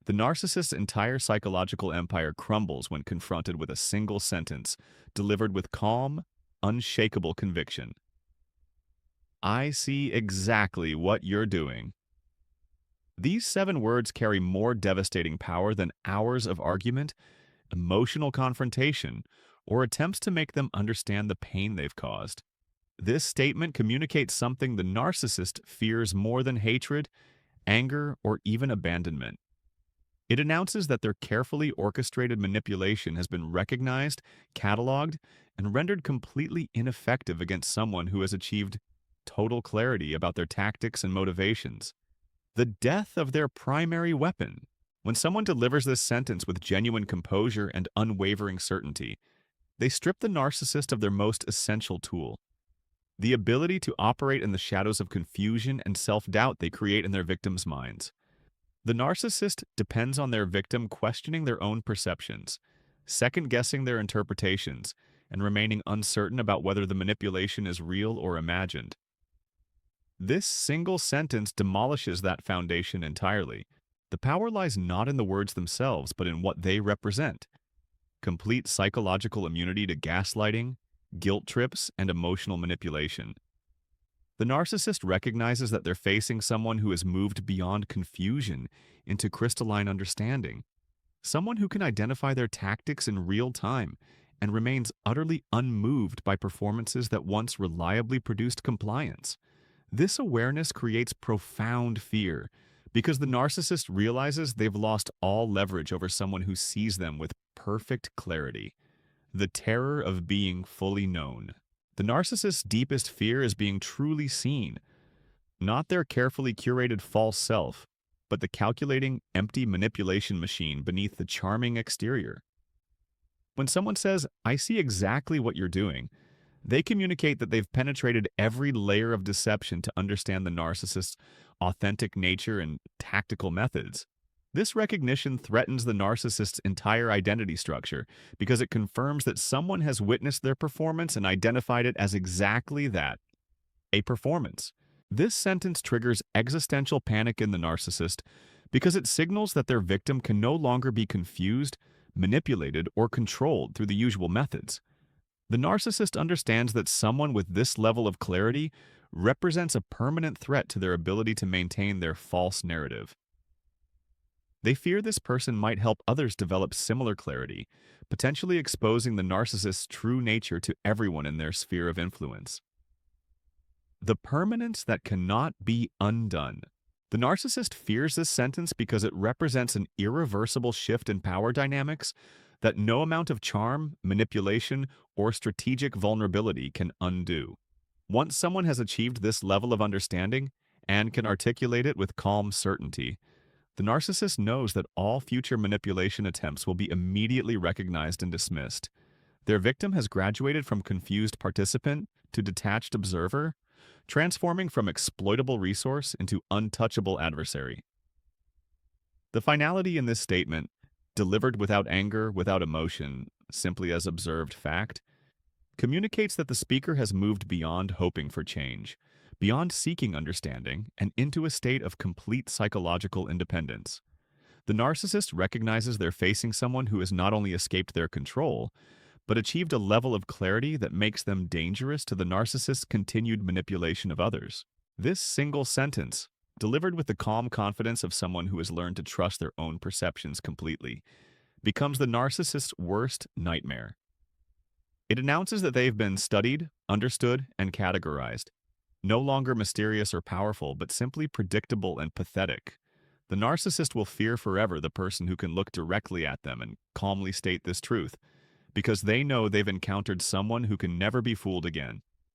The narcissist's entire psychological empire crumbles when confronted with a single sentence, delivered with calm, unshakable conviction. I see exactly what you're doing. These 7 words carry more devastating power than hours of argument, emotional confrontation, or attempts to make them understand the pain they've caused. This statement communicates something the narcissist fears more than hatred, anger, or even abandonment. It announces that their carefully orchestrated manipulation has been recognized, cataloged, and rendered completely ineffective against someone who has achieved total clarity about their tactics and motivations. The death of their primary weapon. When someone delivers this sentence with genuine composure and unwavering certainty, they strip the narcissist of their most essential tool, the ability to operate in the shadows of confusion and self-doubt they create in their victims' minds. The narcissist depends on their victim questioning their own perceptions, second-guessing their interpretations, and remaining uncertain about whether the manipulation is real or imagined. This single sentence demolishes that foundation entirely. The power lies not in the words themselves, but in what they represent. Complete psychological immunity to gaslighting, guilt trips, and emotional manipulation. The narcissist recognizes that they're facing someone who has moved beyond confusion into crystalline understanding, someone who can identify their tactics in real time and remains utterly unmoved by performances that once reliably produced compliance. This awareness creates profound fear because the narcissist realizes they've lost all leverage over someone who sees them with perfect clarity. The terror of being fully known. The narcissist's deepest fear is being truly seen, not their carefully curated false self, but the calculating, empty manipulation machine beneath the charming exterior. When someone says, "I see exactly what you're doing," they communicate that they've penetrated every layer of deception to understand the narcissist's authentic nature and tactical methods. This recognition threatens the narcissist's entire identity structure because it confirms that someone has witnessed their performance and identified it as exactly that, a performance. This sentence triggers existential panic in the narcissist because it signals that their victim can no longer be confused, manipulated, or controlled through the usual methods. The narcissist understands that someone with this level of clarity represents a permanent threat to their ability to maintain their false narrative. They fear this person might help others develop similar clarity, potentially exposing the narcissist's true nature to everyone in their sphere of influence. The permanence that cannot be undone. The narcissist fears this sentence because it represents an irreversible shift in power dynamics that no amount of charm, manipulation, or strategic vulnerability can undo. Once someone has achieved this level of understanding and can articulate it with calm certainty, the narcissist knows that all future manipulation attempts will be immediately recognized and dismissed. Their victim has graduated from confused participant to detached observer, transforming from exploitable resource into untouchable adversary. The finality in this statement, delivered without anger, without emotion, simply as observed fact, communicates that the speaker has moved beyond hoping for change, beyond seeking understanding, and into a state of complete psychological independence. The narcissist recognizes they're facing someone who has not only escaped their control, but achieved a level of clarity that makes them dangerous to the narcissist's continued manipulation of others. This single sentence, delivered with the calm confidence of someone who has learned to trust their own perceptions completely, becomes the narcissist's worst nightmare. It announces that they've been studied, understood, and categorized, no longer mysterious or powerful, but simply predictable and pathetic. The narcissist will fear forever the person who can look directly at them and calmly state this truth, because they know they've encountered someone who can never be fooled again.